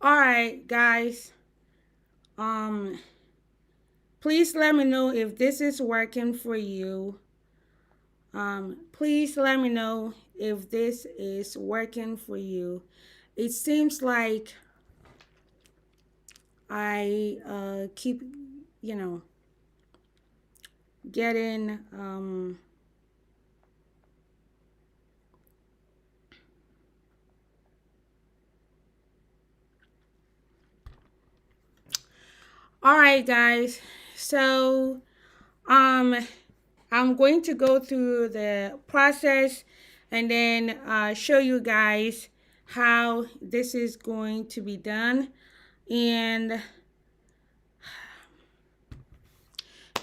All right, guys. Um, please let me know if this is working for you. Please let me know if this is working for you. It seems like I keep, you know, getting all right, guys. So, um I'm going to go through the process and then show you guys how this is going to be done. And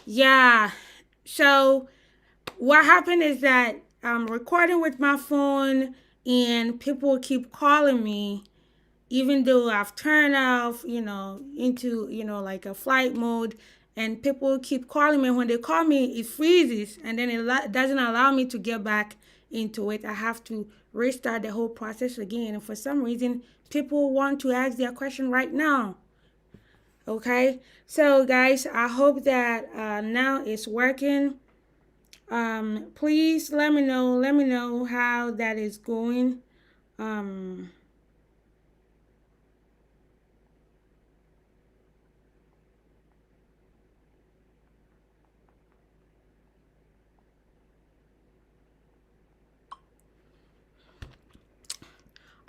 yeah, so what happened is that I'm recording with my phone and people keep calling me even though I've turned off, into, like a flight mode, and people keep calling me. When they call me, it freezes, and then it doesn't allow me to get back into it. I have to restart the whole process again. And for some reason, people want to ask their question right now. Okay, so guys, I hope that now it's working. Please let me know. Let me know how that is going. Um,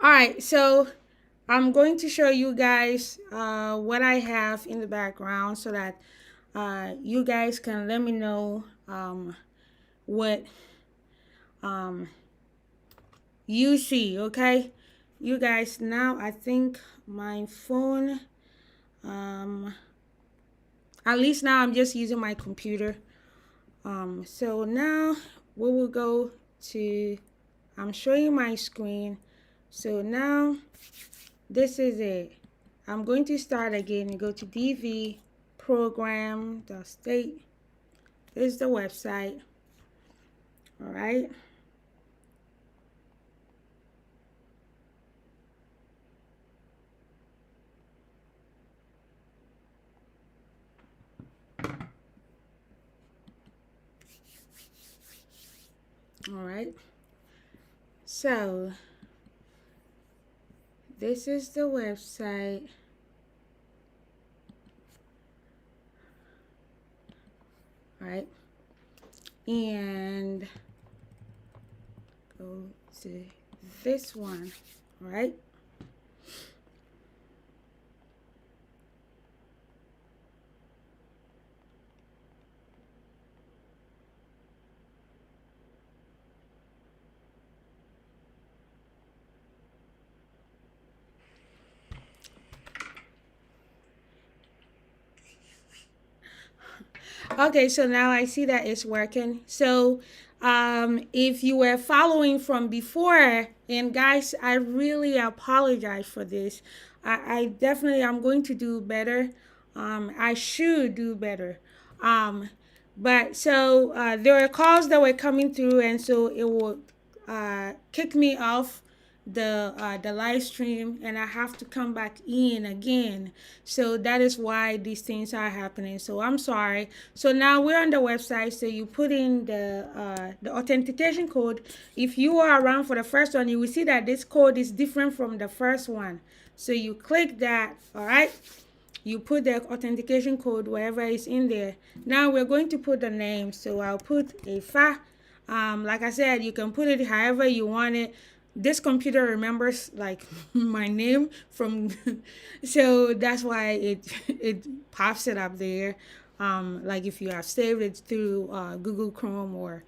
all right, so I'm going to show you guys what I have in the background so that you guys can let me know what um, you see, okay? You guys, now I think my phone, um, at least now I'm just using my computer. So now we will go to, I'm showing my screen. So now this is it. I'm going to start again. You go to DV program the state. This is the website. All right. All right. So this is the website. All right. And go to this one. All right. Okay, so now I see that it's working. So if you were following from before, and guys, I really apologize for this. I definitely, I'm going to do better. I should do better. Um, but so there were calls that were coming through, and so it will kick me off the live stream, and I have to come back in again. So that is why these things are happening. So I'm sorry. So now we're on the website. So you put in the authentication code. If you are around for the first one, you will see that this code is different from the first one. So you click that. All right. You put the authentication code wherever it's in there. Now we're going to put the name. So I'll put Ifa. Like I said, you can put it however you want it. This computer remembers like my name from, so that's why it pops it up there. Like if you have saved it through Google Chrome or,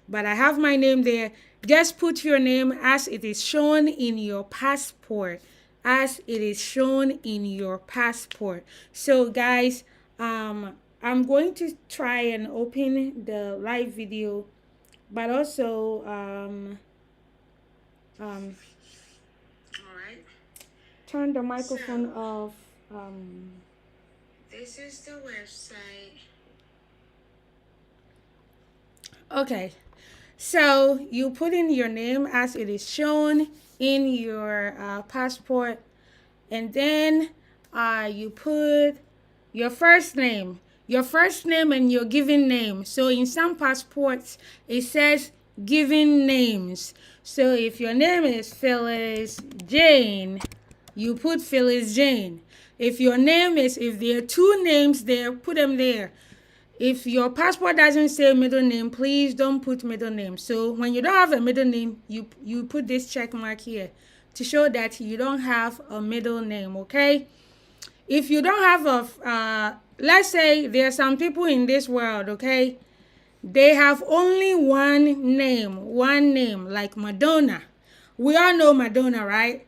but I have my name there. Just put your name as it is shown in your passport, as it is shown in your passport. So guys, I'm going to try and open the live video, but also um, all right, turn the microphone off. This is the website. Okay, so you put in your name as it is shown in your passport, and then you put your first name, and your given name. So in some passports it says given names. So if your name is Phyllis Jane, you put Phyllis Jane. If your name is, if there are two names there, put them there. If your passport doesn't say middle name, please don't put middle name. So when you don't have a middle name, you put this check mark here to show that you don't have a middle name, okay? If you don't have let's say there are some people in this world, okay? They have only one name, like Madonna. We all know Madonna, right?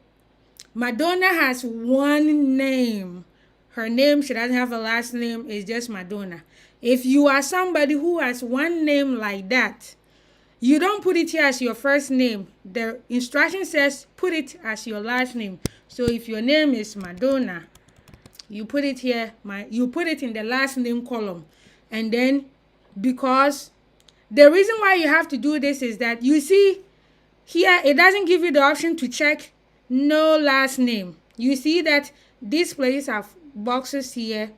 Madonna has one name. Her name, she doesn't have a last name, it's just Madonna. If you are somebody who has one name like that, you don't put it here as your first name. The instruction says put it as your last name. So if your name is Madonna, you put it here, you put it in the last name column. And then, because the reason why you have to do this is that, you see here, it doesn't give you the option to check no last name. You see that these places have boxes here.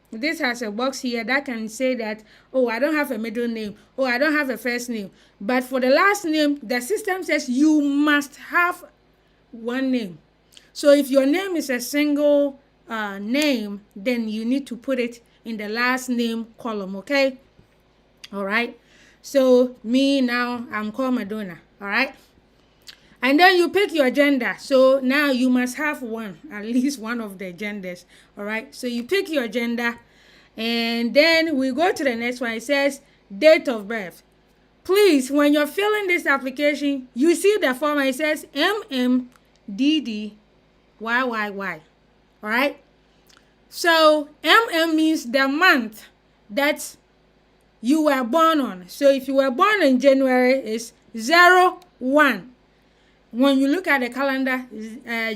This has a box here that can say that, oh, I don't have a middle name, oh, I don't have a first name. But for the last name, the system says you must have one name. So if your name is a single name, then you need to put it in the last name column, okay? All right. So me now, I'm called Madonna, all right? And then you pick your gender. So now you must have one, at least one of the genders. All right. So you pick your gender. And then we go to the next one. It says date of birth. Please, when you're filling this application, you see the form. It says MMDDYYY. All right. So MM means the month that you were born on. So if you were born in January, it's 01. When you look at the calendar,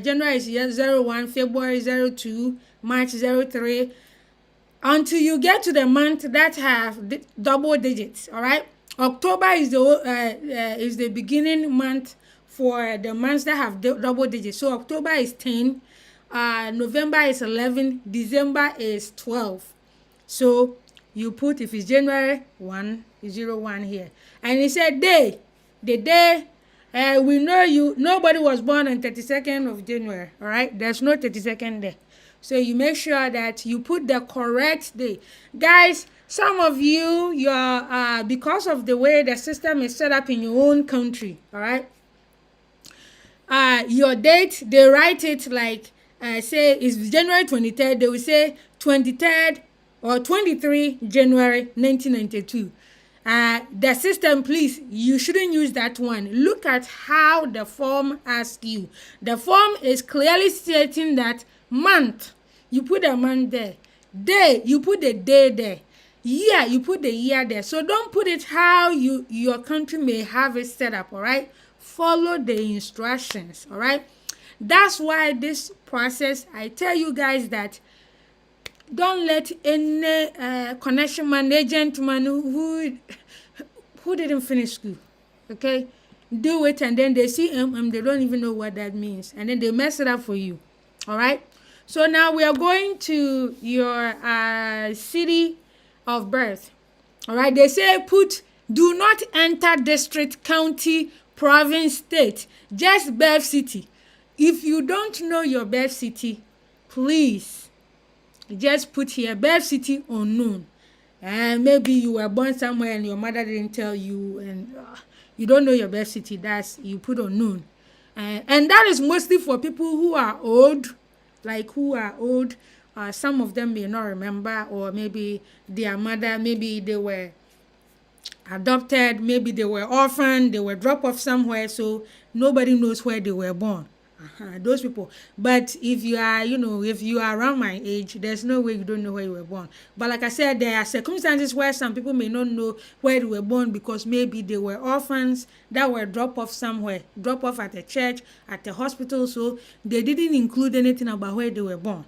January is 01, February 02, March 03, until you get to the month that have double digits, all right? October is the beginning month for the months that have double digits. So October is 10, November is 11, December is 12. So you put, if it's January 101 here. And it said day, the day. We know nobody was born on 32nd of January, all right? There's no 32nd there. So you make sure that you put the correct day. Guys, some of you're because of the way the system is set up in your own country, all right? Your date, they write it like, say it's January 23rd, they will say 23rd or 23 January 1992. The system, please, you shouldn't use that one. Look at how the form asks you. The form is clearly stating that month, you put a month there. Day, you put the day there. Year, you put the year there. So don't put it how your country may have it set up, all right? Follow the instructions, all right? That's why this process, I tell you guys that don't let any connection man, agent man who didn't finish school, okay, do it, and then they see they don't even know what that means, and then they mess it up for you, all right? So now we are going to your city of birth, all right? They say do not enter district, county, province, state, just birth city. If you don't know your birth city, please just put here birth city unknown. And maybe you were born somewhere and your mother didn't tell you, and you don't know your birth city. That's, you put unknown. And that is mostly for people who are old, some of them may not remember, or maybe their mother, maybe they were adopted, maybe they were orphaned, they were dropped off somewhere, so nobody knows where they were born. Those people. But if you are, if you are around my age, there's no way you don't know where you were born. But like I said, there are circumstances where some people may not know where they were born because maybe they were orphans that were dropped off somewhere, dropped off at a church, at a hospital, so they didn't include anything about where they were born.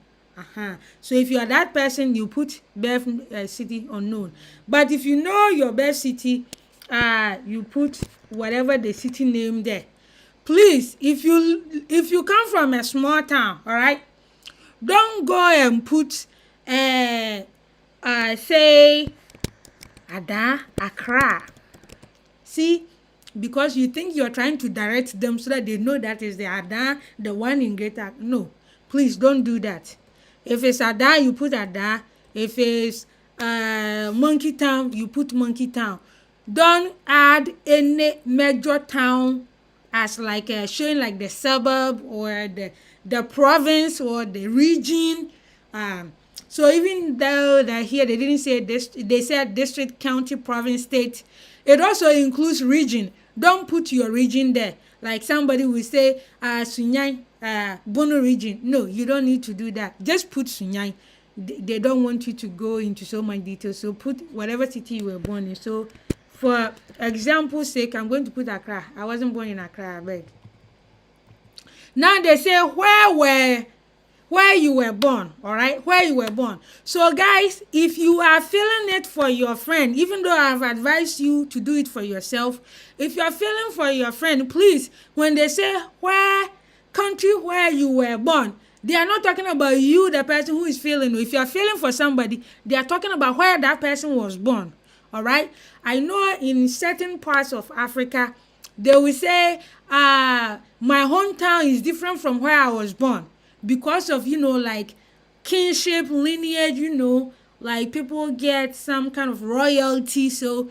So if you are that person, you put birth city unknown. But if you know your birth city, you put whatever the city name there. Please, if you come from a small town, all right, Don't go and put say Ada, Accra. See, because you think you're trying to direct them so that they know that is the Ada, the one in Greater. No, please don't do that. If it's Ada, you put Ada. If it's Monkey Town, you put Monkey Town. Don't add any major town as like showing like the suburb or the province or the region. So even though that here they didn't say this, they said district, county, province, state. It also includes region. Don't put your region there. Like somebody will say Sunyai, Bono region. No, you don't need to do that. Just put Sunyai. They don't want you to go into so much detail. So put whatever city you were born in. So for example's sake, I'm going to put Accra. I wasn't born in Accra, I beg. Now they say where you were born, all right, where you were born. So guys, if you are feeling it for your friend, even though I've advised you to do it for yourself, if you are feeling for your friend, please, when they say where country where you were born, they are not talking about you, the person who is feeling. If you are feeling for somebody, they are talking about where that person was born. All right, I know in certain parts of Africa they will say my hometown is different from where I was born, because of, you know, like kinship, lineage, you know, like people get some kind of royalty. So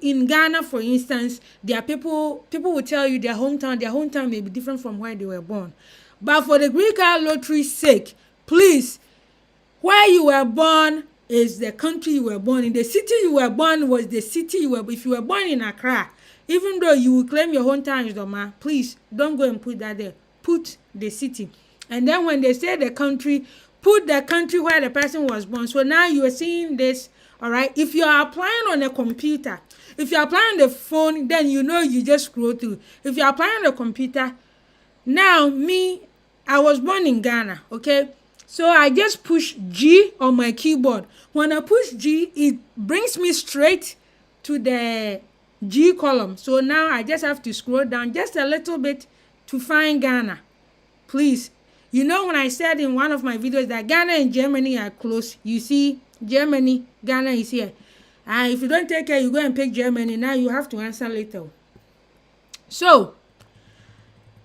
in Ghana, for instance, there are people will tell you their hometown may be different from where they were born. But for the Greek lottery's sake, please, where you were born is the country you were born in. The city you were born was the city you were. If you were born in Accra, even though you will claim your hometown is Doma, please don't go and put that there. Put the city. And then when they say the country, put the country where the person was born. So now you are seeing this, all right? If you are applying on a computer, if you are applying on the phone, then you know you just scroll through. If you are applying on the computer, now me, I was born in Ghana, okay? So I just push G on my keyboard. When I push G, it brings me straight to the G column. So now I just have to scroll down just a little bit to find Ghana. Please. You know, when I said in one of my videos that Ghana and Germany are close, you see Germany, Ghana is here. And if you don't take care, you go and pick Germany. Now you have to answer later. So,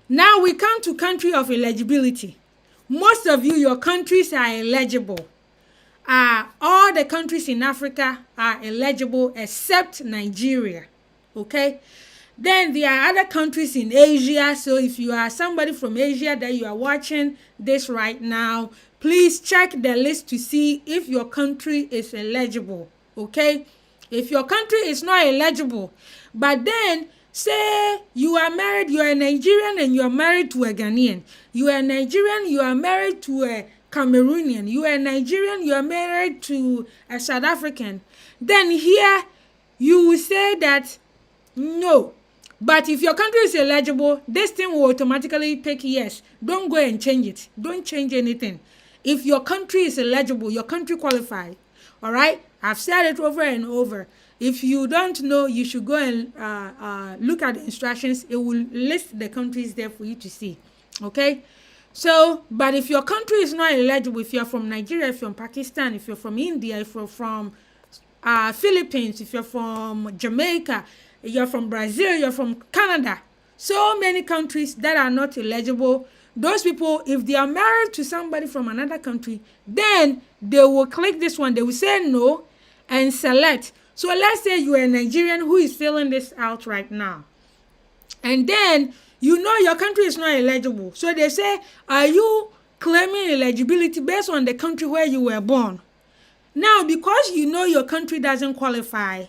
now we come to country of eligibility. Most of you, your countries are eligible. All the countries in Africa are eligible except Nigeria. Okay? Then there are other countries in Asia. So if you are somebody from Asia that you are watching this right now, please check the list to see if your country is eligible. Okay? If your country is not eligible, but then say you are married, you are a Nigerian and you are married to a Ghanaian. You are a Nigerian, you are married to a Cameroonian. You are a Nigerian, you are married to a South African. Then here you will say that no. But if your country is eligible, this thing will automatically pick yes. Don't go and change it. Don't change anything. If your country is eligible, your country qualified. All right? I've said it over and over. If you don't know, you should go and look at the instructions. It will list the countries there for you to see. Okay? So, but if your country is not eligible, if you're from Nigeria, if you're from Pakistan, if you're from India, if you're from Philippines, if you're from Jamaica, you're from Brazil, you're from Canada, so many countries that are not eligible, those people, if they are married to somebody from another country, then they will click this one. They will say no and select. So let's say you are a Nigerian who is filling this out right now. And then you know your country is not eligible. So they say, are you claiming eligibility based on the country where you were born? Now, because you know your country doesn't qualify,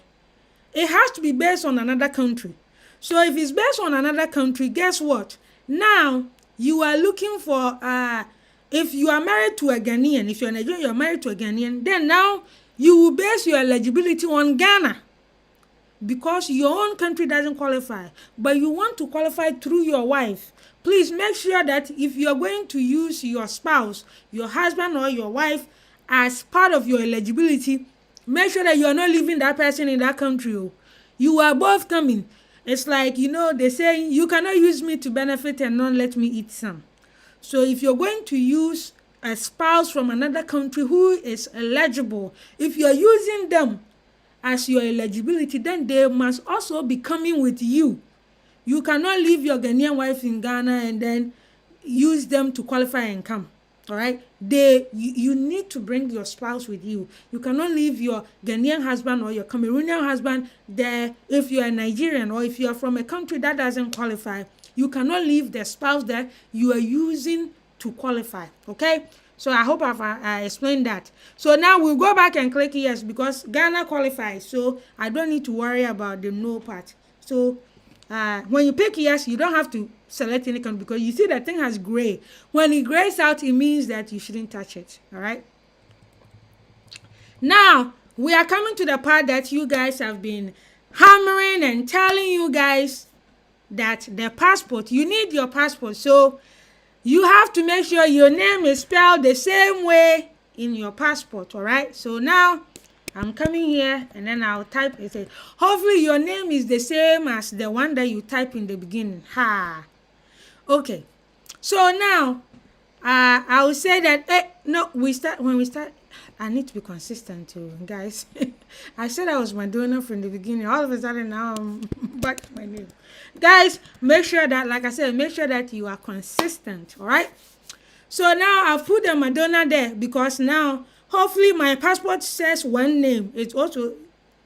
it has to be based on another country. So if it's based on another country, guess what? Now, you are looking for, if you are married to a Ghanaian, if you're Nigerian, you're married to a Ghanaian, then now you will base your eligibility on Ghana. Because your own country doesn't qualify, but you want to qualify through your wife. Please make sure that if you're going to use your spouse, your husband or your wife as part of your eligibility, make sure that you are not leaving that person in that country. You are both coming. It's like, you know, they say you cannot use me to benefit and not let me eat some. So if you're going to use a spouse from another country who is eligible, if you are using them as your eligibility, then they must also be coming with you. You cannot leave your Ghanaian wife in Ghana and then use them to qualify and come. All right, you need to bring your spouse with you. You cannot leave your Ghanaian husband or your Cameroonian husband there. If you are Nigerian or if you are from a country that doesn't qualify, you cannot leave the spouse that you are using to qualify. Okay, so I hope I've explained that. So now we'll go back and click yes because Ghana qualifies, so I don't need to worry about the no part. So when you pick yes, you don't have to select any country because you see that thing has gray. When it grays out, it means that you shouldn't touch it. All right, now we are coming to the part that you guys have been hammering and telling you guys that the passport, you need your passport, so you have to make sure your name is spelled the same way in your passport. All right, so now I'm coming here and then I'll type it. Hopefully your name is the same as the one that you type in the beginning. Okay, so now I will say that no, when we start, I need to be consistent too, guys. I said I was Madonna from the beginning. All of a sudden now I'm back to my name. Guys, make sure that, like I said, make sure that you are consistent. All right, so now I've put the Madonna there because now hopefully my passport says one name. It's also,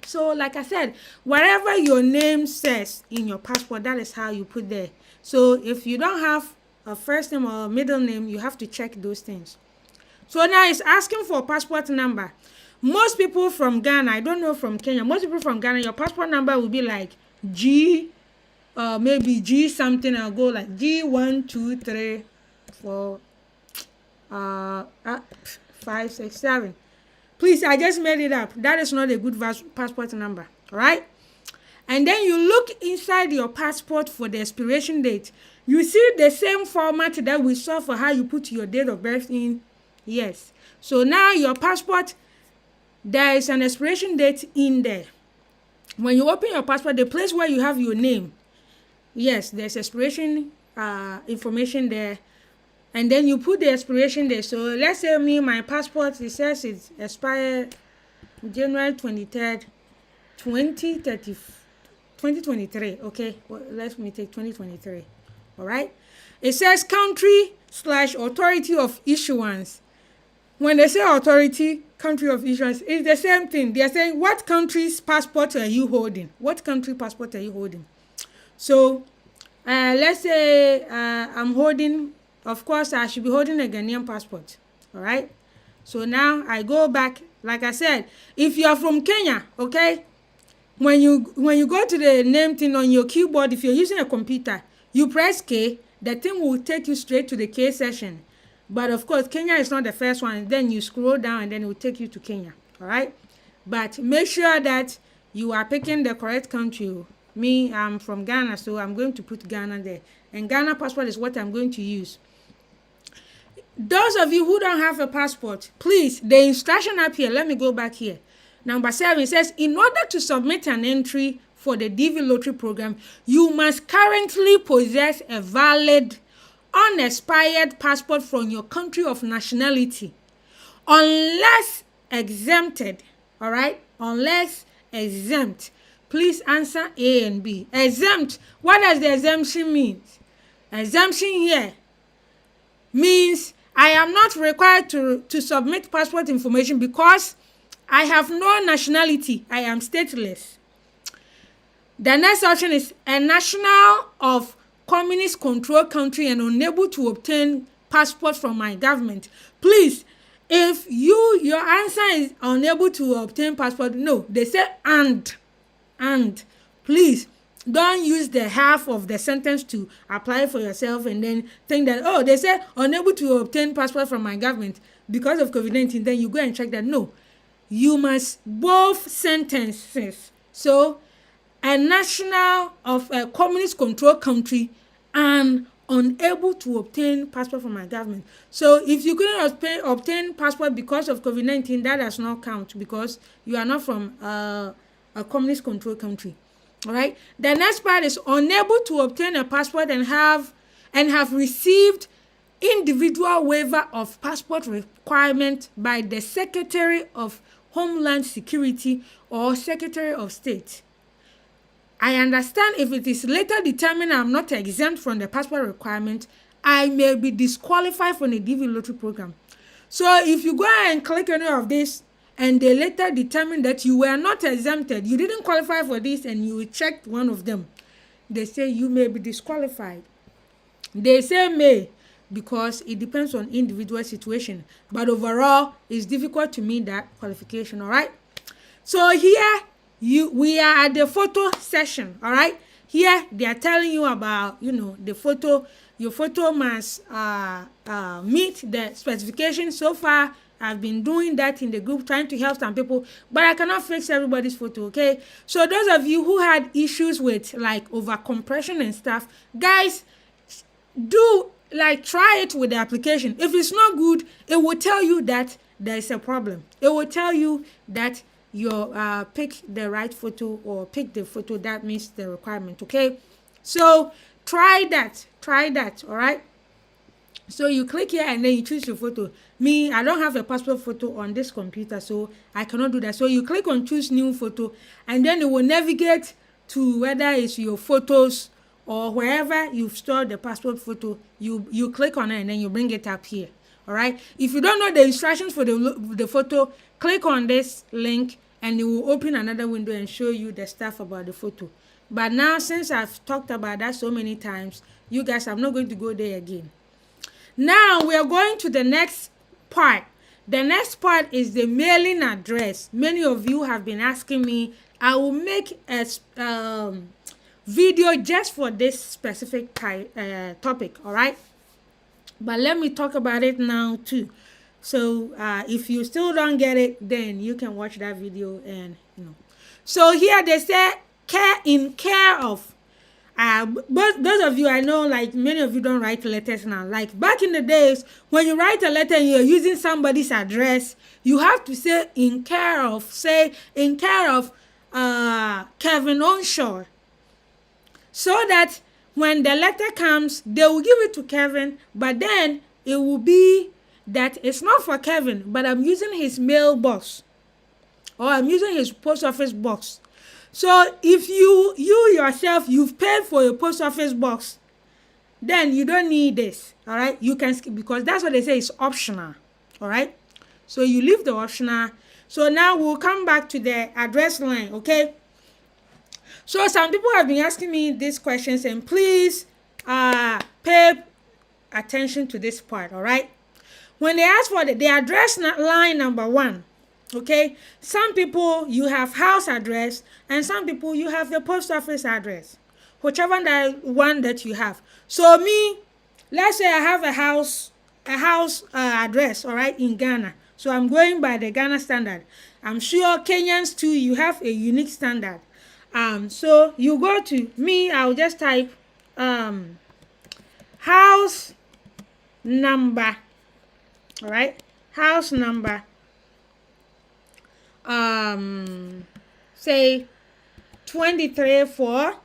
so like I said, whatever your name says in your passport, that is how you put there. So if you don't have a first name or a middle name, you have to check those things. So now it's asking for a passport number. Most people from Ghana, I don't know from Kenya, most people from Ghana, your passport number will be like G, maybe G something. I'll go like G123 4 5 6 7. Please, I just made it up. That is not a good passport number. All right, and then you look inside your passport for the expiration date. You see the same format that we saw for how you put your date of birth in. Yes, so now your passport, there is an expiration date in there. When you open your passport, the place where you have your name, yes, there's expiration information there, and then you put the expiration date. So let's say my passport, it says it's expired January 23rd 2023. Okay, well, let me take 2023. All right, it says country/authority of issuance. When they say authority, country of issuance, it's the same thing. They are saying, what country's passport are you holding? What country passport are you holding? So let's say I'm holding, of course I should be holding a Ghanaian passport. All right, so now I go back. Like I said, if you are from Kenya, okay, when you go to the name thing on your keyboard, if you're using a computer, you press K, the thing will take you straight to the K section. But of course, Kenya is not the first one. Then you scroll down and then it will take you to Kenya. All right, but make sure that you are picking the correct country. Me, I'm from Ghana, so I'm going to put Ghana there, and Ghana passport is what I'm going to use. Those of you who don't have a passport, please, the instruction up here, let me go back here. Number 7 says, in order to submit an entry for the DV lottery program, you must currently possess a valid, unexpired passport from your country of nationality, unless exempted. All right, unless exempt. Please answer A and B. Exempt, what does the exemption mean? Exemption here means I am not required to submit passport information because I have no nationality. I am stateless. The next option is a national of communist controlled country and unable to obtain passport from my government. Please, if your answer is unable to obtain passport, no, they say and please don't use the half of the sentence to apply for yourself and then think that, oh, they say unable to obtain passport from my government because of COVID-19. Then you go and check that. No, you must both sentences. So a national of a communist controlled country and unable to obtain passport from my government. So if you couldn't obtain passport because of COVID-19, that does not count because you are not from a communist controlled country. All right. The next part is unable to obtain a passport and have received individual waiver of passport requirement by the Secretary of Homeland Security or Secretary of State. I understand if it is later determined I'm not exempt from the passport requirement, I may be disqualified from the DV lottery program. So if you go and click any of this and they later determine that you were not exempted, you didn't qualify for this and you checked one of them, they say you may be disqualified. They say may because it depends on individual situation, but overall it's difficult to meet that qualification. All right, so here we are at the photo session. All right, here they are telling you about the photo. Your photo must meet the specifications. So far I've been doing that in the group, trying to help some people, but I cannot fix everybody's photo. Okay, so those of you who had issues with like over compression and stuff, guys, do like try it with the application. If it's not good, it will tell you that there is a problem. It will tell you that you pick the right photo or pick the photo that meets the requirement. Okay, so try that. All right, so you click here and then you choose your photo. Me, I don't have a passport photo on this computer, so I cannot do that. So you click on choose new photo and then it will navigate to whether it's your photos or wherever you've stored the passport photo. You click on it and then you bring it up here. All right, if you don't know the instructions for the photo, click on this link and it will open another window and show you the stuff about the photo. But now, since I've talked about that so many times, you guys, I'm not going to go there again. Now we are going to the next part. The next part is the mailing address. Many of you have been asking me. I will make a video just for this specific topic. All right, but let me talk about it now too. So if you still don't get it, then you can watch that video and So here they say care of. But those of you, I know, like many of you don't write letters now. Like back in the days, when you write a letter and you're using somebody's address, you have to say in care of. Say in care of Kevin Onshore, so that when the letter comes, they will give it to Kevin, but then it will be that it's not for Kevin, but I'm using his mailbox or I'm using his post office box. So if you yourself, you've paid for your post office box, then you don't need this. All right, you can skip, because that's what they say is optional. All right, so you leave the optional. So now we'll come back to the address line. Okay, so some people have been asking me these questions, and please pay attention to this part. All right, when they ask for the address line number 1, okay, some people you have house address and some people you have the post office address, whichever one that you have. So me, let's say I have a house address, all right, in Ghana. So I'm going by the Ghana standard. I'm sure Kenyans too, you have a unique standard. So you go to me, I'll just type house number, all right, house number, say 23 for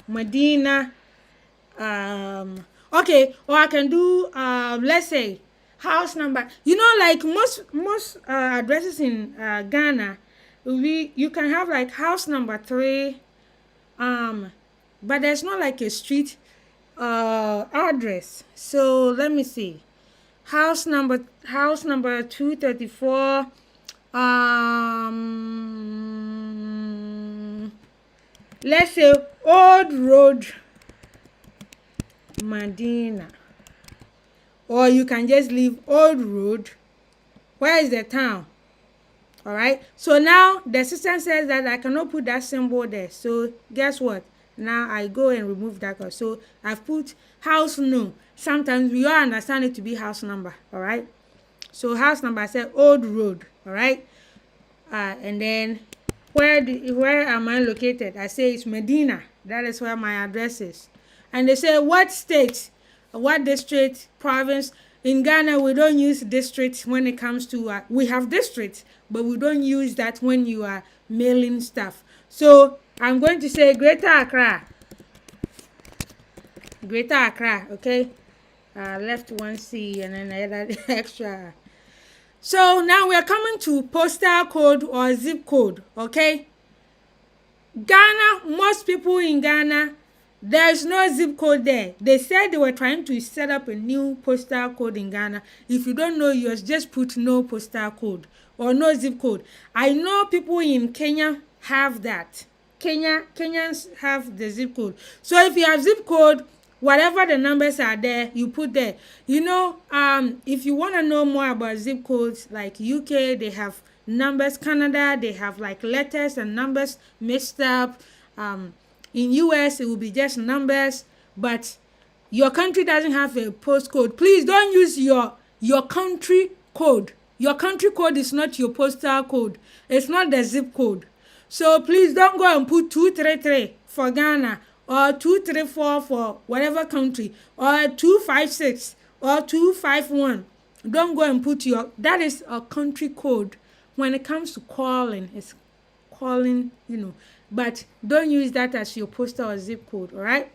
Medina, okay, or I can do let's say house number, like most addresses in Ghana, you can have like house number 3, but there's not like a street address. So let me see, house number 234, let's say Old Road, Medina, or you can just leave Old Road. Where is the town? All right, so now the system says that I cannot put that symbol there. So guess what? Now I go and remove that. So I've put house no. Sometimes we all understand it to be house number. All right, so house number, I said Old Road. All right, and then where am I located? I say it's Medina. That is where my address is. And they say what state, what district, province. In Ghana, we don't use districts when it comes to, we have districts, but we don't use that when you are mailing stuff. So I'm going to say Greater Accra. Greater Accra, okay? Left one C and then I added extra. So now we are coming to postal code or zip code, okay? Ghana, most people in Ghana, there is no zip code there. They said they were trying to set up a new postal code in Ghana. If you don't know yours, just put no postal code or no zip code. I know people in Kenya have that. Kenyans have the zip code. So if you have zip code, whatever the numbers are there, you put there. You know, if you want to know more about zip codes, like UK, they have numbers. Canada, they have like letters and numbers mixed up. In US, it will be just numbers. But your country doesn't have a postcode. Please don't use your country code. Your country code is not your postal code. It's not the zip code. So please don't go and put 233 for Ghana or 234 for whatever country or 256 or 251. Don't go and put that is a country code. When it comes to calling, it's calling, but don't use that as your postal or zip code, all right?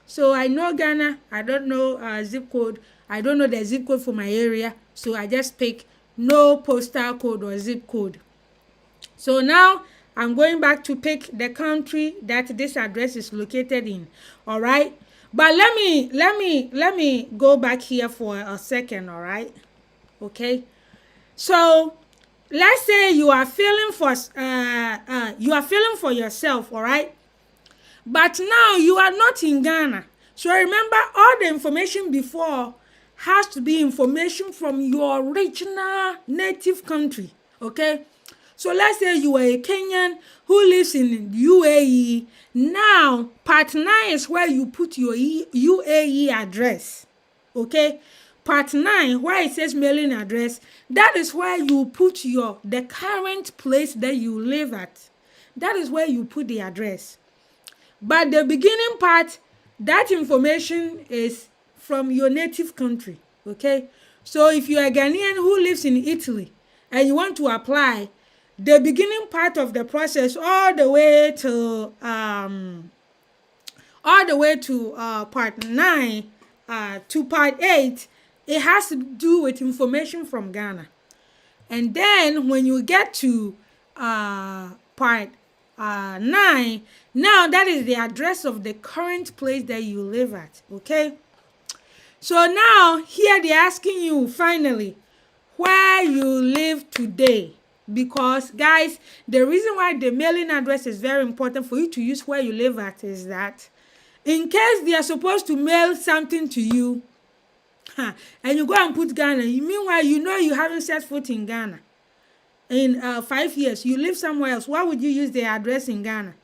So I know Ghana, I don't know zip code. I don't know the zip code for my area, so I just pick no postal code or zip code. So now I'm going back to pick the country that this address is located in. All right. But let me go back here for a second. All right. Okay. So let's say you are feeling for yourself. All right. But now you are not in Ghana. So remember, all the information before has to be information from your original native country. Okay. So let's say you are a Kenyan who lives in UAE. Now, part 9 is where you put your UAE address. Okay? Part 9, where it says mailing address, that is where you put the current place that you live at. That is where you put the address. But the beginning part, that information is from your native country. Okay? So if you are a Ghanaian who lives in Italy and you want to apply, the beginning part of the process all the way to part 9 to part 8, it has to do with information from Ghana. And then when you get to part 9, now that is the address of the current place that you live at. Okay, so now here they're asking you finally where you live today. Because guys, the reason why the mailing address is very important for you to use where you live at is that in case they are supposed to mail something to you and you go and put Ghana, meanwhile you haven't set foot in Ghana in 5 years, you live somewhere else, why would you use the address in Ghana?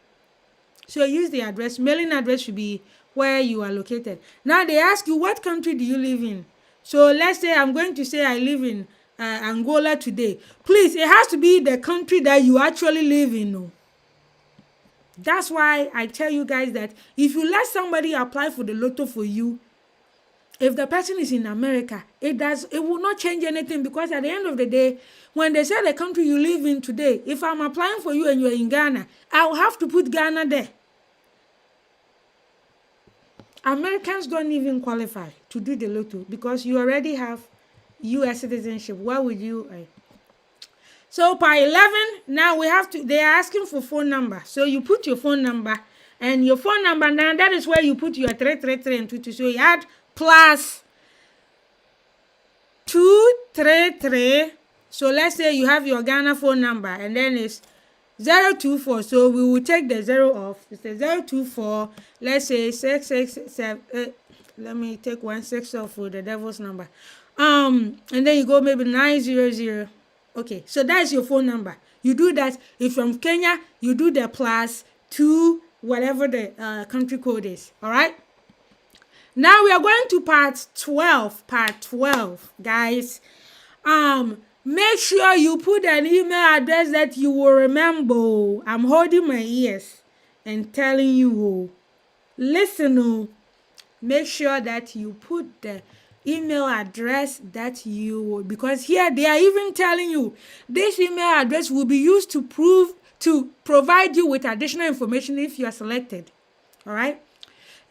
So use the address. Mailing address should be where you are located. Now they ask you, what country do you live in? So let's say I'm going to say I live in Angola today. Please, it has to be the country that you actually live in. No? That's why I tell you guys that if you let somebody apply for the lotto for you, if the person is in America, it will not change anything, because at the end of the day, when they say the country you live in today, if I'm applying for you and you're in Ghana, I'll have to put Ghana there. Americans don't even qualify to do the lotto because you already have U.S. citizenship. Why would you? So part 11, now they are asking for phone number. So you put your phone number, and your phone number now, that is where you put your 333 and 22. So you add plus 233. So let's say you have your Ghana phone number, and then it's 024. So we will take the 0 off. It's a 024. Let's say 667. Let me take 16 off for the devil's number. And then you go maybe 900. Okay, so that's your phone number. You do that. If from Kenya, you do the plus 2 whatever the country code is. All right. Now we are going to part 12. Part 12, guys. Make sure you put an email address that you will remember. I'm holding my ears and telling you. Listen. Make sure that you put the email address that you will, because here they are even telling you this email address will be used to provide you with additional information if you are selected. All right.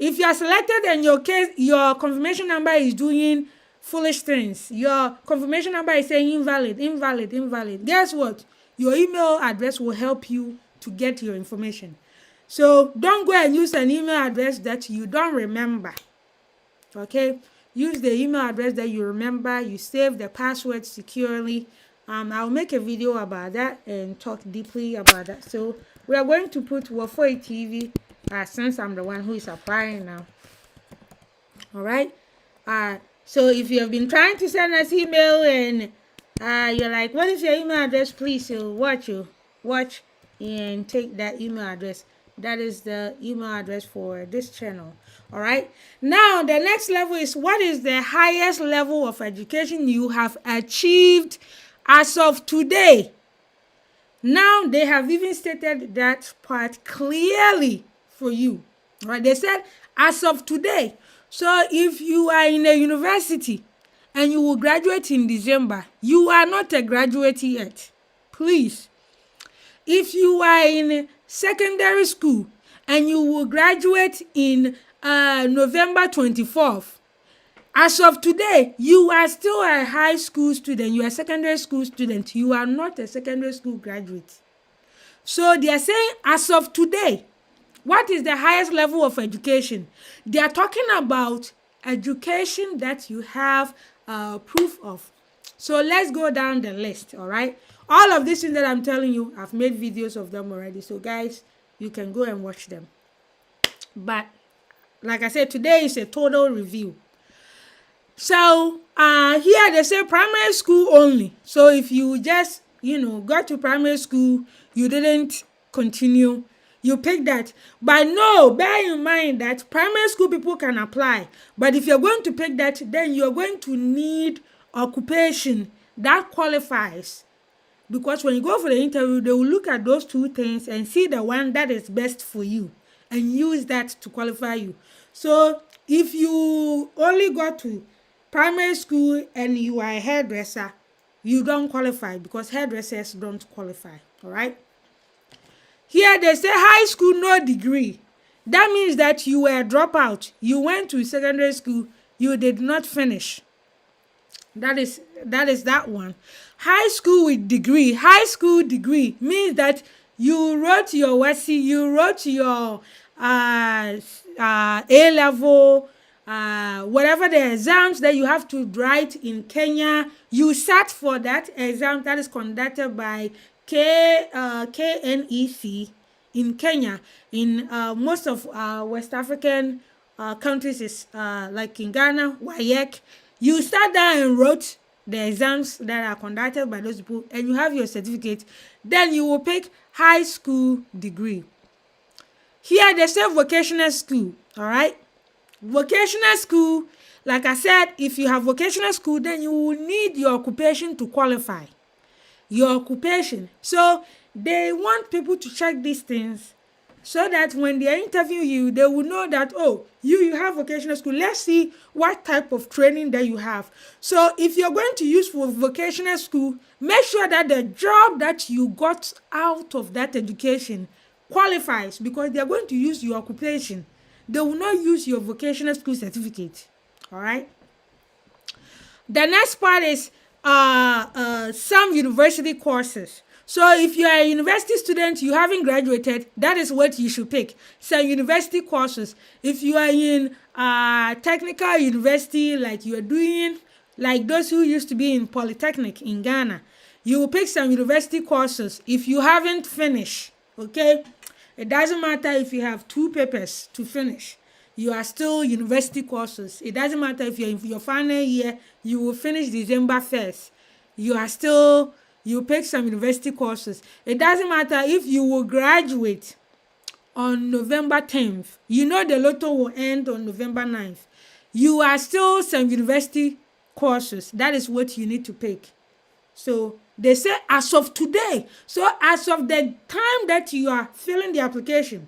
If you are selected and your confirmation number is doing foolish things, your confirmation number is saying invalid, invalid, invalid, guess what? Your email address will help you to get your information. So don't go and use an email address that you don't remember. Okay, use the email address that you remember. You save the password securely. I'll make a video about that and talk deeply about that. So we are going to put Wafoi TV since I'm the one who is applying now. All right. So if you have been trying to send us email and you're like, what is your email address, please? So watch and take that email address. That is the email address for this channel. All right. Now the next level is, what is the highest level of education you have achieved as of today? Now they have even stated that part clearly for you. All right. They said as of today. So if you are in a university and you will graduate in December, you are not a graduate yet. Please. If you are in secondary school and you will graduate in November 24th, as of today, you are still a high school student. You are a secondary school student. You are not a secondary school graduate. So they are saying as of today, what is the highest level of education? They are talking about education that you have proof of. So let's go down the list, all right? All of these things that I'm telling you, I've made videos of them already. So guys, you can go and watch them. But like I said, today is a total review. So here they say primary school only. So if you just, got to primary school, you didn't continue, you pick that. But no, bear in mind that primary school people can apply. But if you're going to pick that, then you're going to need occupation that qualifies. Because when you go for the interview, they will look at those two things and see the one that is best for you and use that to qualify you. So if you only go to primary school and you are a hairdresser, you don't qualify because hairdressers don't qualify. All right. Here they say high school, no degree. That means that you were a dropout. You went to secondary school, you did not finish. That is that one. High school with degree. High school degree means that you wrote your WASI, you wrote your A level, whatever the exams that you have to write in Kenya. You sat for that exam that is conducted by KNEC in Kenya. In most of West African countries is like in Ghana, WAEC. You sat down and wrote the exams that are conducted by those people and you have your certificate. Then you will pick high school degree. Here they say vocational school. All right. Vocational school, like I said, if you have vocational school, then you will need your occupation to qualify. Your occupation. So they want people to check these things so that when they interview you, they will know that, oh, you have vocational school. Let's see what type of training that you have. So if you're going to use for vocational school, make sure that the job that you got out of that education qualifies, because they're going to use your occupation. They will not use your vocational school certificate. All right. The next part is some university courses. So if you are a university student, you haven't graduated, that is what you should pick. Some university courses. If you are in technical university, like you are doing, like those who used to be in Polytechnic in Ghana, you will pick some university courses if you haven't finished. Okay? It doesn't matter if you have 2 papers to finish. You are still university courses. It doesn't matter if you're in your final year, you will finish December 1st. You pick some university courses. It doesn't matter if you will graduate on November 10th. You know the lotto will end on November 9th. You are still some university courses. That is what you need to pick. So they say as of today. So as of the time that you are filling the application.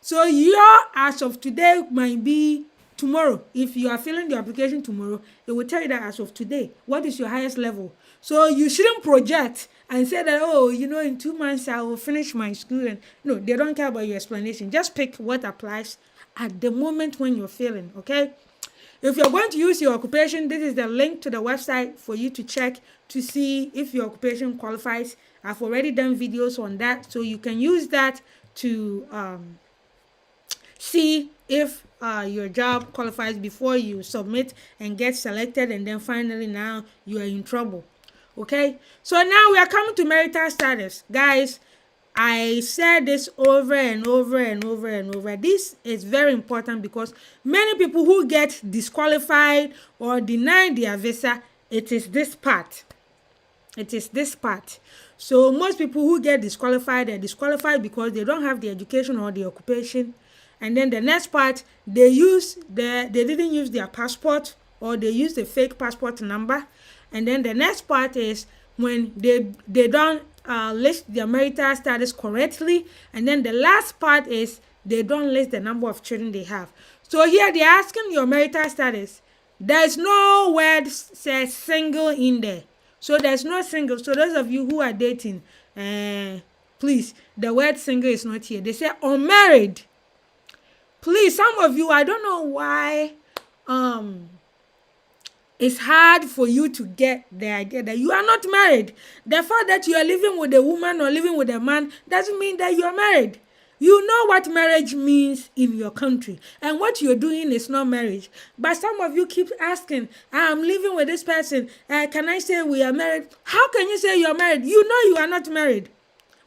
So your as of today might be tomorrow. If you are filling the application tomorrow, it will tell you that as of today, what is your highest level? So you shouldn't project and say that, oh, in 2 months I will finish my school. And no, they don't care about your explanation. Just pick what applies at the moment when you're failing, okay? If you're going to use your occupation, this is the link to the website for you to check to see if your occupation qualifies. I've already done videos on that, so you can use that to see if your job qualifies before you submit and get selected, and then finally now you are in trouble. Okay, so now we are coming to marital status. Guys, I said this over and over and over and over. This is very important because many people who get disqualified or denied their visa, it is this part. It is this part. So most people who get disqualified are disqualified because they don't have the education or the occupation. And then the next part, they didn't use their passport, or they used a fake passport number. And then the next part is when they don't list their marital status correctly. And then the last part is they don't list the number of children they have. So here they're asking your marital status. There's no word says single in there. So there's no single. So those of you who are dating, please, the word single is not here. They say unmarried. Please, some of you, I don't know why it's hard for you to get the idea that you are not married. The fact that you are living with a woman or living with a man doesn't mean that you are married. You know what marriage means in your country, and what you're doing is not marriage. But some of you keep asking, I'm living with this person, can I say we are married? How can you say you are married? You know you are not married.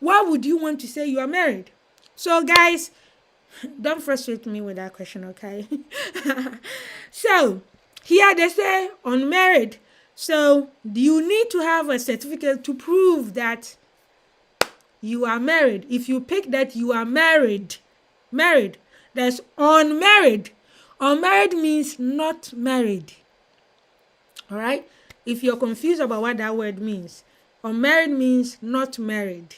Why would you want to say you are married? So guys, don't frustrate me with that question, okay? So here they say unmarried. So you need to have a certificate to prove that you are married. If you pick that you are married, there's unmarried. Unmarried means not married. All right? If you're confused about what that word means, unmarried means not married.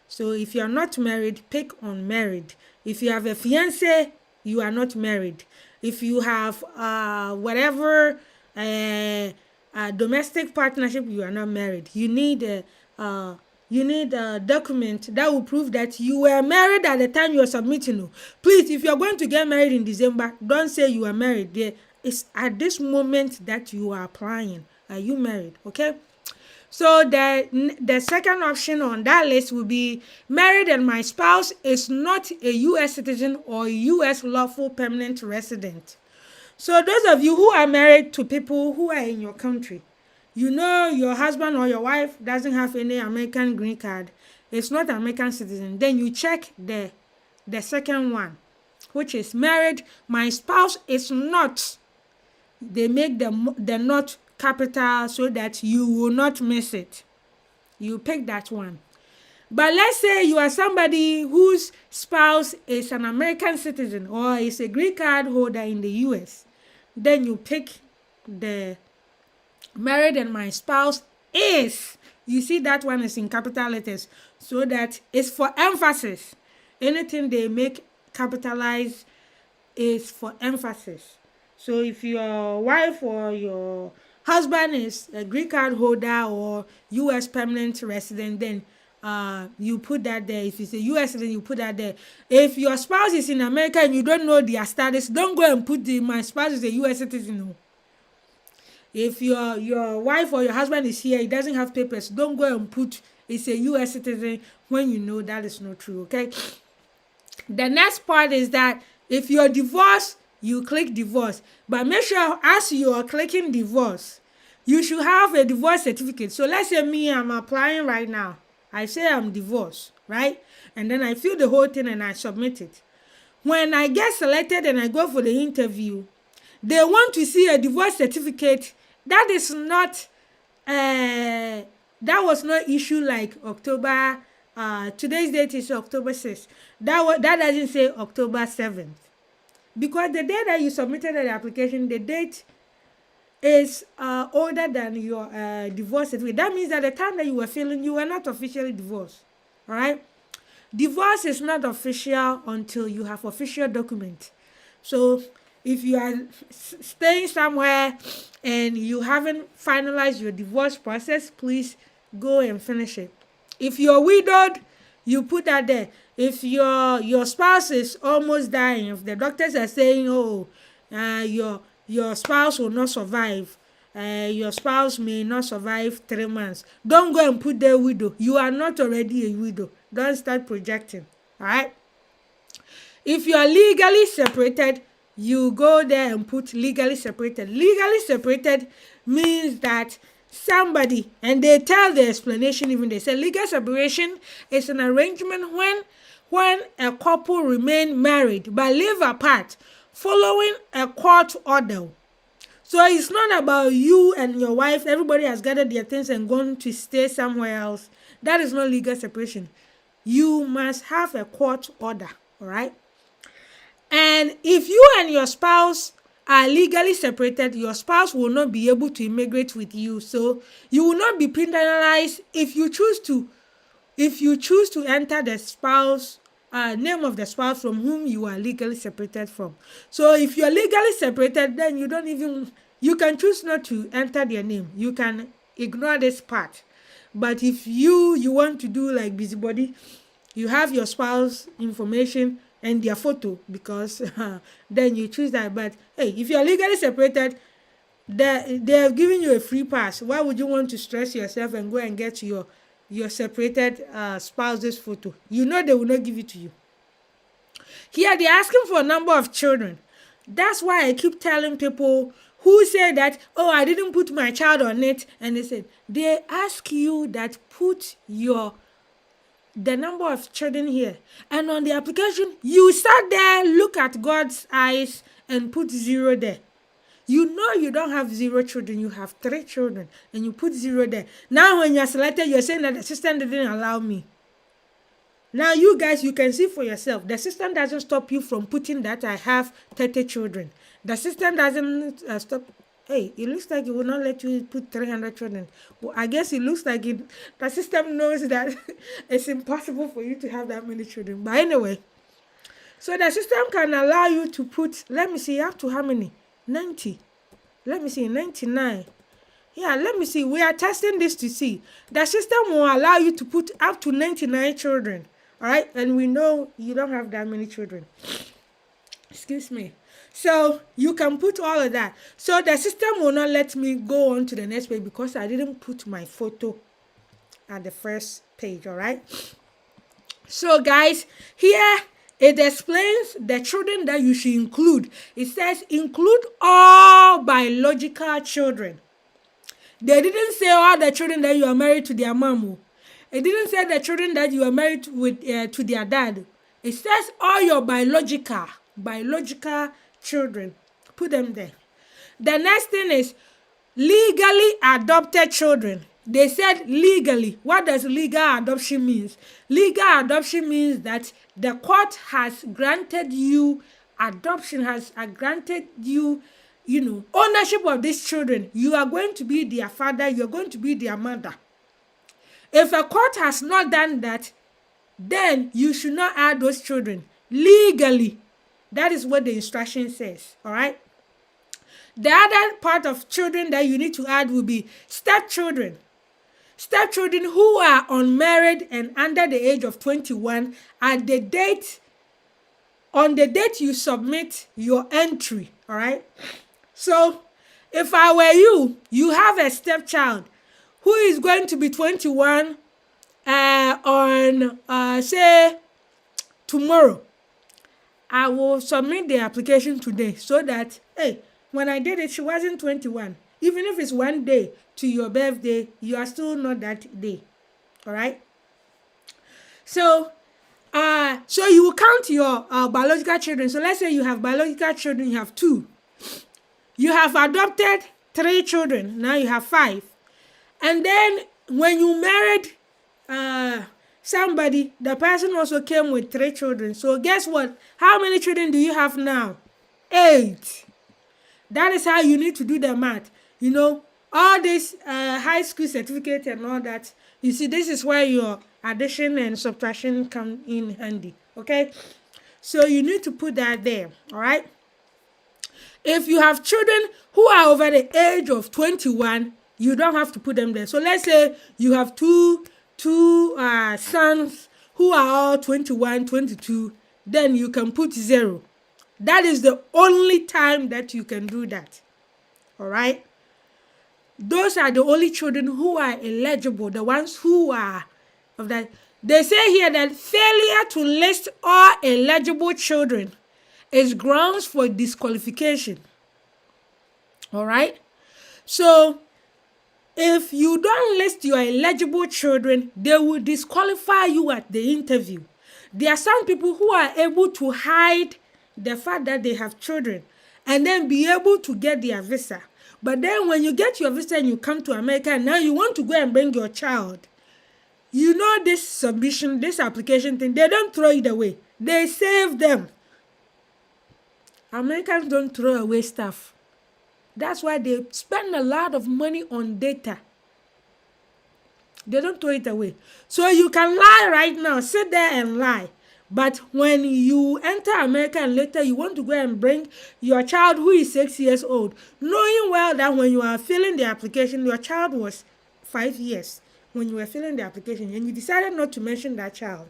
So if you're not married, pick unmarried. If you have a fiancé, you are not married. If you have whatever domestic partnership, you are not married. You need a document that will prove that you were married at the time you are submitting. Please, if you're going to get married in December, don't say you are married. It's at this moment that you are applying. Are you married? Okay. So the second option on that list will be married and my spouse is not a U.S. citizen or U.S. lawful permanent resident. So those of you who are married to people who are in your country, you know your husband or your wife doesn't have any American green card, it's not an American citizen, then you check the second one, which is married, my spouse is not. They make the not capital so that you will not miss it. You pick that one. But let's say you are somebody whose spouse is an American citizen or is a green card holder in the US. Then you pick the married and my spouse is. You see that one is in capital letters so that it's for emphasis. Anything they make capitalized is for emphasis. So if your wife or your husband is a green card holder or U.S. permanent resident, then you put that there. If it's a U.S. citizen, you put that there. If your spouse is in America and you don't know their status, don't go and put my spouse is a U.S. citizen. No. If your wife or your husband is here, he doesn't have papers, don't go and put it's a U.S. citizen when you know that is not true, okay? The next part is that if you're divorced, you click divorce. But make sure as you are clicking divorce, you should have a divorce certificate. So let's say me, I'm applying right now. I say I'm divorced, right? And then I fill the whole thing and I submit it. When I get selected and I go for the interview, they want to see a divorce certificate. That is not, that was not issued like October, today's date is October 6th. That doesn't say October 7th. Because the day that you submitted the application, the date is older than your divorce certificate. That means that the time that you were filling, you were not officially divorced. All right? Divorce is not official until you have official document. So if you are staying somewhere and you haven't finalized your divorce process, please go and finish it. If you're widowed, you put that there. If your spouse is almost dying, if the doctors are saying, oh, your spouse will not survive, your spouse may not survive 3 months, don't go and put the widow. You are not already a widow. Don't start projecting. All right. If you are legally separated, you go there and put legally separated. Legally separated means that somebody, and they tell the explanation, even they say legal separation is an arrangement when a couple remain married but live apart following a court order. So it's not about you and your wife, everybody has gathered their things and gone to stay somewhere else. That is not legal separation. You must have a court order, all right? And if you and your spouse are legally separated, your spouse will not be able to immigrate with you. So you will not be penalized if you choose to enter the spouse name of the spouse from whom you are legally separated from. So if you are legally separated, then you can choose not to enter their name. You can ignore this part. But if you want to do like busybody, you have your spouse information and their photo, because then you choose that. But hey, if you are legally separated, they have given you a free pass. Why would you want to stress yourself and go and get your separated spouse's photo? You know they will not give it to you. Here they're asking for a number of children. That's why I keep telling people who say that, oh, I didn't put my child on it, and they ask you that put the number of children here, and on the application you start there, look at God's eyes and put 0 there. You know you don't have 0 children, you have 3 children, and you put 0 there. Now when you're selected, you're saying that the system didn't allow me. Now you guys, you can see for yourself, the system doesn't stop you from putting that I have 30 children. The system doesn't stop. Hey, it looks like it will not let you put 300 children. Well, I guess it looks like the system knows that it's impossible for you to have that many children. But anyway, so the system can allow you to put, let me see, up to how many? 90. Let me see, 99. Yeah, let me see. We are testing this to see. The system will allow you to put up to 99 children. All right? And we know you don't have that many children. Excuse me. So you can put all of that. So the system will not let me go on to the next page because I didn't put my photo at the first page, all right? So guys, here it explains the children that you should include. It says include all biological children. They didn't say all the children that you are married to their mom. It didn't say the children that you are married with to their dad. It says all your biological children. Put them there. The next thing is legally adopted children. They said legally. What does legal adoption means? Legal adoption means that the court has granted you adoption, has granted you, ownership of these children. You are going to be their father. You are going to be their mother. If a court has not done that, then you should not add those children legally. That is what the instruction says, all right? The other part of children that you need to add will be stepchildren. Stepchildren who are unmarried and under the age of 21 on the date you submit your entry, all right? So if I were you have a stepchild who is going to be 21 on, say, tomorrow. I will submit the application today so that, hey, when I did it, she wasn't 21. Even if it's one day to your birthday, you are still not that day. All right? So you will count your biological children. So let's say you have biological children, you have 2. You have adopted 3 children. Now you have 5. And then when you married somebody, the person also came with 3 children. So guess what? How many children do you have now? 8. That is how you need to do the math. All this high school certificate and all that. You see, this is where your addition and subtraction come in handy. Okay? So you need to put that there. All right? If you have children who are over the age of 21, you don't have to put them there. So let's say you have two sons who are all 21, 22, then you can put 0. That is the only time that you can do that. All right? Those are the only children who are eligible, the ones who are of that. They say here that failure to list all eligible children is grounds for disqualification. All right? So, if you don't list your eligible children, they will disqualify you at the interview. There are some people who are able to hide the fact that they have children and then be able to get their visa. But then when you get your visa and you come to America and now you want to go and bring your child, you know this submission, this application thing, they don't throw it away. They save them. Americans don't throw away stuff. That's why they spend a lot of money on data. They don't throw it away. So you can lie right now, sit there and lie. But when you enter America and later you want to go and bring your child who is 6 years old, knowing well that when you are filling the application, your child was 5 years when you were filling the application, and you decided not to mention that child.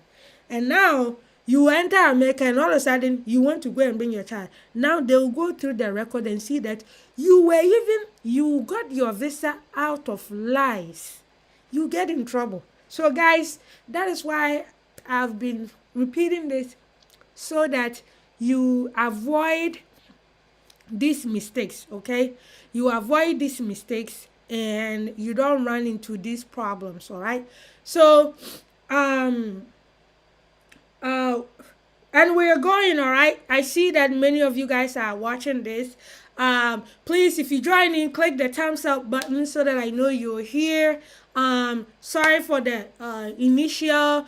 And now you enter America and all of a sudden you want to go and bring your child. Now they will go through the record and see that you got your visa out of lies. You get in trouble. So guys, that is why I've been repeating this, so that you avoid these mistakes, okay? You avoid these mistakes and you don't run into these problems, all right? So, and we're going, all right? I see that many of you guys are watching this. Please, if you join in, click the thumbs up button so that I know you're here. Sorry for the initial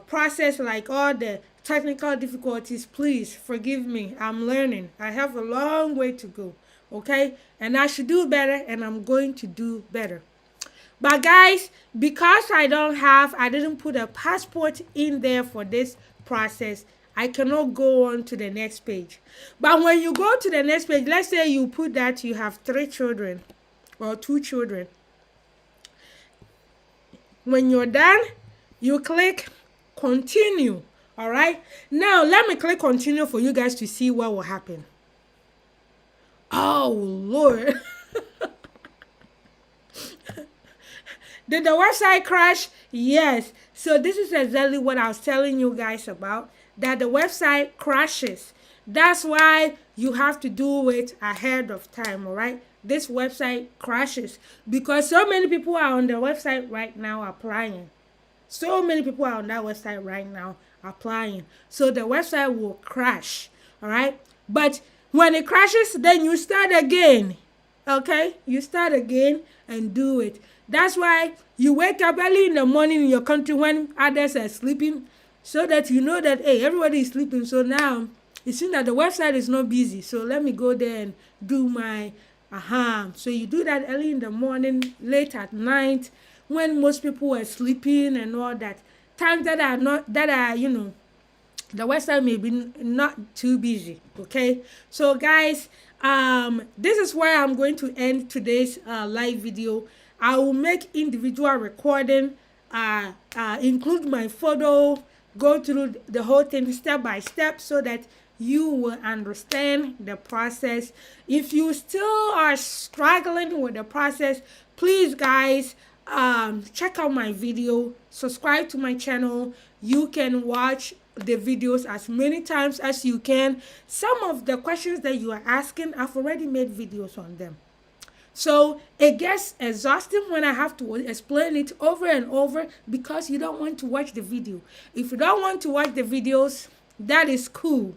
process, like all the technical difficulties. Please forgive me. I'm learning. I have a long way to go, okay? And I should do better, and I'm going to do better. But guys, because I didn't put a passport in there for this process, I cannot go on to the next page. But when you go to the next page, let's say you put that you have 3 children or 2 children. When you're done, you click continue. All right. Now let me click continue for you guys to see what will happen. Oh Lord. Did the website crash? Yes. So this is exactly what I was telling you guys about, that the website crashes. That's why you have to do it ahead of time, all right? This website crashes because so many people are on the website right now applying. So many people are on that website right now applying. So the website will crash, all right? But when it crashes, then you start again, okay? You start again and do it. That's why you wake up early in the morning in your country when others are sleeping, so that you know that, hey, everybody is sleeping. So now it seems that the website is not busy. So let me go there and do my, So you do that early in the morning, late at night, when most people are sleeping and all that. Times that are the website may be not too busy, okay? So guys, this is where I'm going to end today's live video. I will make individual recording, include my photo, go through the whole thing step by step so that you will understand the process. If you still are struggling with the process, please guys, check out my video, subscribe to my channel. You can watch the videos as many times as you can. Some of the questions that you are asking, I've already made videos on them. So it gets exhausting when I have to explain it over and over because you don't want to watch the video. If you don't want to watch the videos, that is cool.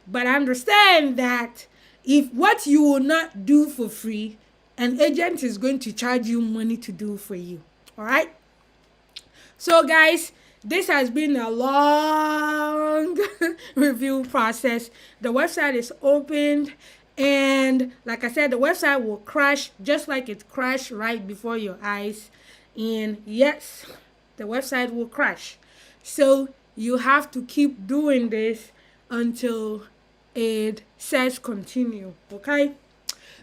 But understand that if what you will not do for free, an agent is going to charge you money to do for you. All right? So guys, this has been a long review process. The website is opened. And like I said, the website will crash just like it crashed right before your eyes. And yes, the website will crash. So you have to keep doing this until it says continue, okay?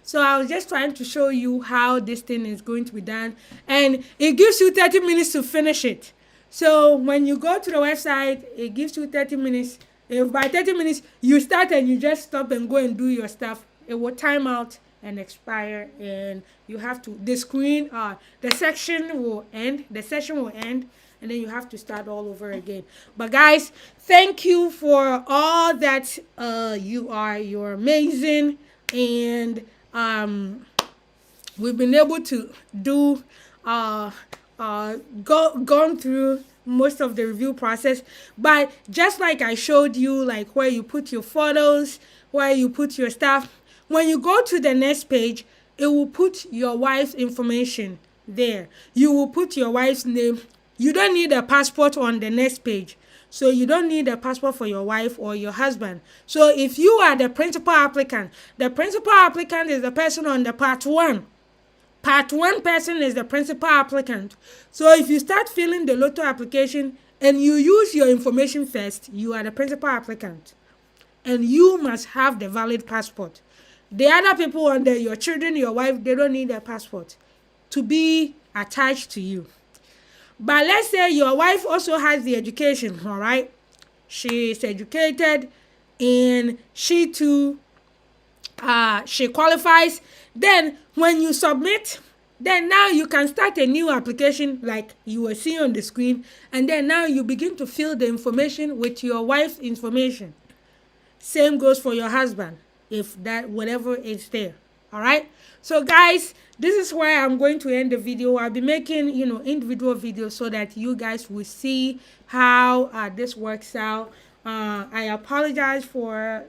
So I was just trying to show you how this thing is going to be done. And it gives you 30 minutes to finish it. So when you go to the website, it gives you 30 minutes. If by 30 minutes you start and you just stop and go and do your stuff, it will time out and expire, and you have to, the section will end, the session will end, and then you have to start all over again. But guys, thank you for all that. You're amazing, and we've been able to do gone through most of the review process. But just like I showed you, like where you put your photos, where you put your stuff, when you go to the next page, it will put your wife's information there. You will put your wife's name. You don't need a passport on the next page. So you don't need a passport for your wife or your husband. So if you are the principal applicant is the person on the part 1. Part 1 person is the principal applicant. So if you start filling the lotto application and you use your information first, you are the principal applicant. And you must have the valid passport. The other people on there, your children, your wife, they don't need a passport to be attached to you. But let's say your wife also has the education, all right? She is educated and she too, she qualifies. Then when you submit, then now you can start a new application like you were seeing on the screen, and then now you begin to fill the information with your wife's information. Same goes for your husband, if that whatever is there. All right. So guys, this is where I'm going to end the video. I'll be making individual videos so that you guys will see how this works out. I apologize for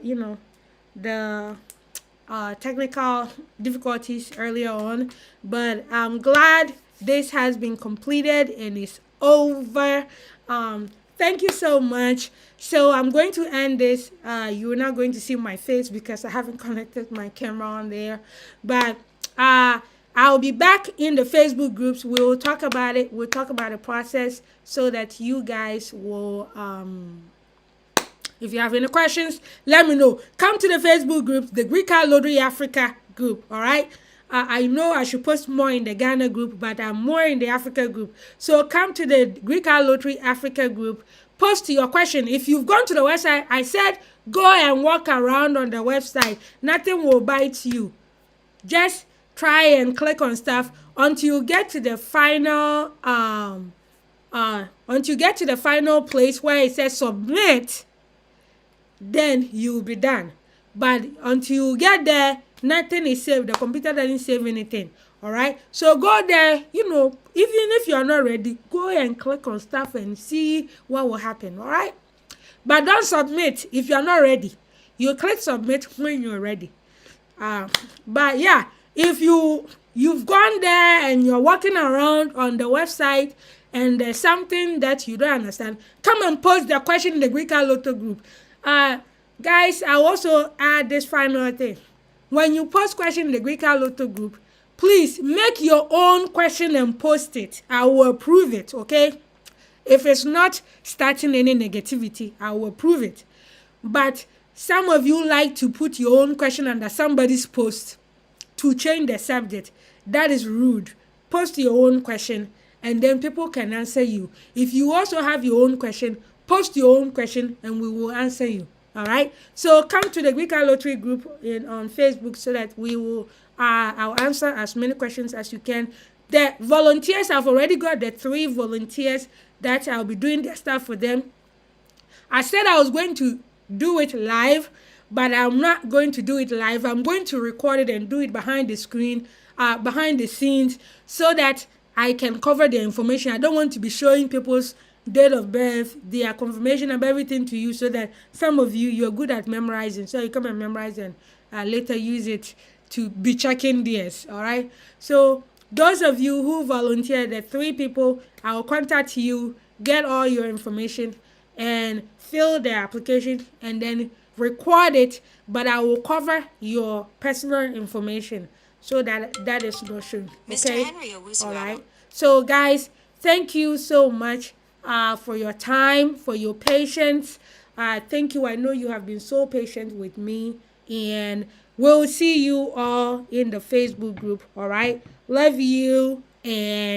the technical difficulties earlier on, but I'm glad this has been completed and is over. Thank you so much. So I'm going to end this. You're not going to see my face because I haven't connected my camera on there, but I'll be back in the Facebook groups. We'll talk about it. We'll talk about the process so that you guys will if you have any questions, let me know. Come to the Facebook group, the Greek Card Lottery Africa group, all right? I know I should post more in the Ghana group, but I'm more in the Africa group. So come to the Greek Card Lottery Africa group, post your question. If you've gone to the website, I said go and walk around on the website. Nothing will bite you. Just try and click on stuff until you get to the final place where it says submit. Then you'll be done. But until you get there, nothing is saved. The computer doesn't save anything. All right. So go there. Even if you're not ready, go and click on stuff and see what will happen. All right. But don't submit if you're not ready. You click submit when you're ready. But yeah, if you've gone there and you're walking around on the website and there's something that you don't understand, come and post the question in the Greek Lotto group. Guys, I'll also add this final thing. When you post question in the Greek Lotto group, please make your own question and post it. I will approve it, okay? If it's not starting any negativity, I will approve it. But some of you like to put your own question under somebody's post to change the subject. That is rude. Post your own question and then people can answer you. If you also have your own question, post your own question and we will answer you. All right. So come to the Greek Lottery group on Facebook so that we will I'll answer as many questions as you can. The volunteers, I've already got the 3 volunteers that I'll be doing their stuff for them. I said I was going to do it live, but I'm not going to do it live. I'm going to record it and do it behind the screen, behind the scenes, so that I can cover the information. I don't want to be showing people's date of birth, their confirmation of everything to you, so that some of you're good at memorizing, so you come and memorize and later use it to be checking theirs. All right. So those of you who volunteer, the 3 people, I'll contact you, get all your information and fill the application and then record it, but I will cover your personal information so that is not shown. Okay. All right. So guys, thank you so much for your time, for your patience. Thank you. I know you have been so patient with me, and we'll see you all in the Facebook group. All right. Love you, and